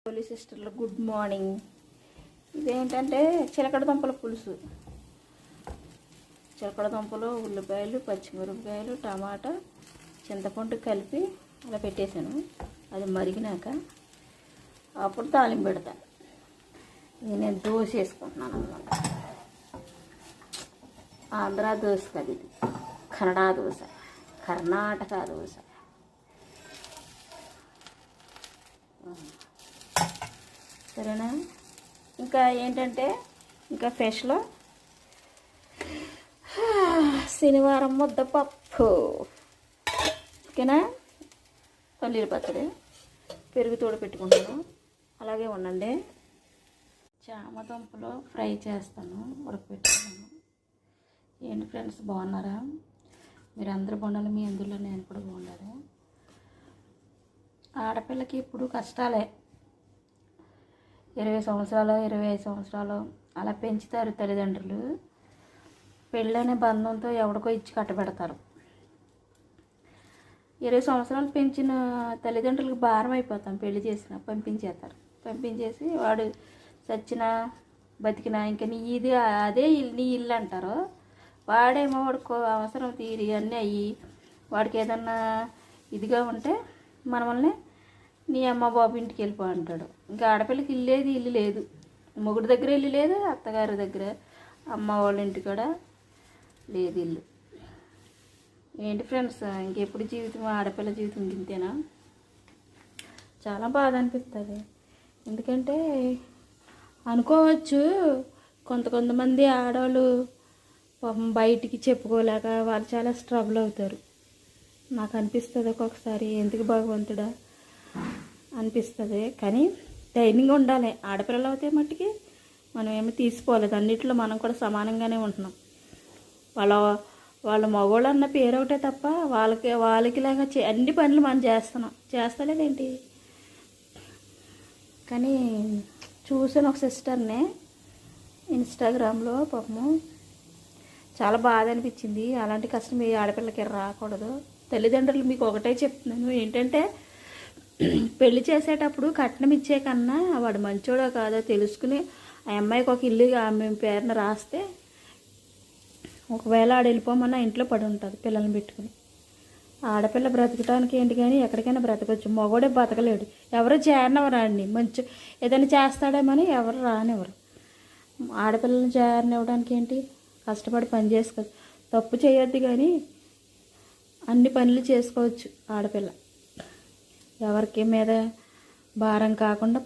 పోలీ సిస్టర్లు good morning. ఇదేంటంటే చిలకడ దుంపల పులుసు. చిలకడ దుంపలు, ఉల్లిపాయలు, పచ్చిమిరపకాయలు, టమాటా, చింతపండు కలిపి అలా పెట్టేశాను. అది మరిగినాక అప్పుడు తాలింపు పెడతాను. ఇది నేను దోశ వేసుకుంటున్నాను అన్నమాట. ఆంధ్ర దోశ కాదు, ఇది కన్నడ దోశ, కర్ణాటక దోశ. సరేనా? ఇంకా ఏంటంటే ఇంకా ఫిష్లో శనివారం ముద్దపప్పు, ఓకేనా? పల్లీల పచ్చడి, పెరుగు తోడు పెట్టుకుంటాను. అలాగే ఉండండి. చామదుంపలు ఫ్రై చేస్తాను, ఉడకపెట్టుకున్నాను. ఏంటి ఫ్రెండ్స్, బాగున్నారా? మీరు అందరూ బాగుండాలి, మీ అందులో నేను కూడా బాగుండాలి. ఆడపిల్లకి ఇప్పుడు కష్టాలే. 20 సంవత్సరాలు 25 సంవత్సరాలు అలా పెంచుతారు తల్లిదండ్రులు. పెళ్ళనే బంధంతో ఎవడికో ఇచ్చి కట్టబెడతారు. 20 సంవత్సరాలు పెంచిన తల్లిదండ్రులకు భారం అయిపోతాం. పెళ్లి చేసిన పంపించేసి వాడు చచ్చినా బతికినా ఇంకా నీ ఇది అదే నీ ఇల్లు అంటారు. వాడేమో వాడికి అవసరం తీరి అన్నీ అయ్యి వాడికి ఏదన్నా ఇదిగా ఉంటే మనల్ని నీ అమ్మ బాబు ఇంటికి వెళ్ళిపో అంటాడు. ఇంకా ఆడపిల్లకి ఇల్లు లేదు. మొగుడు దగ్గర ఇల్లు లేదు, అత్తగారి దగ్గర అమ్మ వాళ్ళ ఇంటి కూడా లేదు ఇల్లు. ఏంటి ఫ్రెండ్స్, ఇంకెప్పుడు జీవితం, ఆడపిల్ల జీవితం ఇంతేనా? చాలా బాధ అనిపిస్తుంది. ఎందుకంటే అనుకోవచ్చు కొంతమంది ఆడవాళ్ళు పాపం బయటికి చెప్పుకోలేక వాళ్ళు చాలా స్ట్రగుల్ అవుతారు. నాకు అనిపిస్తుంది ఒక్కొక్కసారి, ఎందుకు భగవంతుడా అనిపిస్తుంది. కానీ ధైర్యంగా ఉండాలి. ఆడపిల్లలు అవుతే మట్టుకి మనం ఏమి తీసుకోలేదు. అన్నింటిలో మనం కూడా సమానంగానే ఉంటున్నాం. వాళ్ళ మగవాళ్ళు అన్న పేరు ఒకటే తప్ప వాళ్ళకిలాగా అన్ని పనులు మనం చేస్తలేదేంటి? కానీ చూసాను ఒక సిస్టర్ని ఇన్స్టాగ్రామ్లో, పాపము చాలా బాధ అనిపించింది. అలాంటి కష్టం ఈ ఆడపిల్లకి రాకూడదు. తల్లిదండ్రులు మీకు ఒకటే చెప్తున్నాను, ఏంటంటే పెళ్లి చేసేటప్పుడు కట్నం ఇచ్చే కన్నా వాడు మంచోడో కాదో తెలుసుకుని ఆ అమ్మాయికి ఒక ఇల్లు ఆమె పేరున రాస్తే ఒకవేళ ఆడు వెళ్ళిపోమన్నా ఇంట్లో పడి ఉంటుంది పిల్లల్ని పెట్టుకుని. ఆడపిల్ల బ్రతకటానికి ఏంటి కానీ ఎక్కడికైనా బ్రతకవచ్చు. మగోడే బతకలేడు. ఎవరు చేరనివ్వరు ఆడిని. మంచి ఏదైనా చేస్తాడేమని ఎవరు రానివ్వరు. ఆడపిల్లల్ని చేరనివ్వడానికి ఏంటి, కష్టపడి పని చేసుకోవచ్చు. తప్పు చేయొద్దు కానీ అన్ని పనులు చేసుకోవచ్చు ఆడపిల్ల. ఎవరికి మీద భారం కాకుండా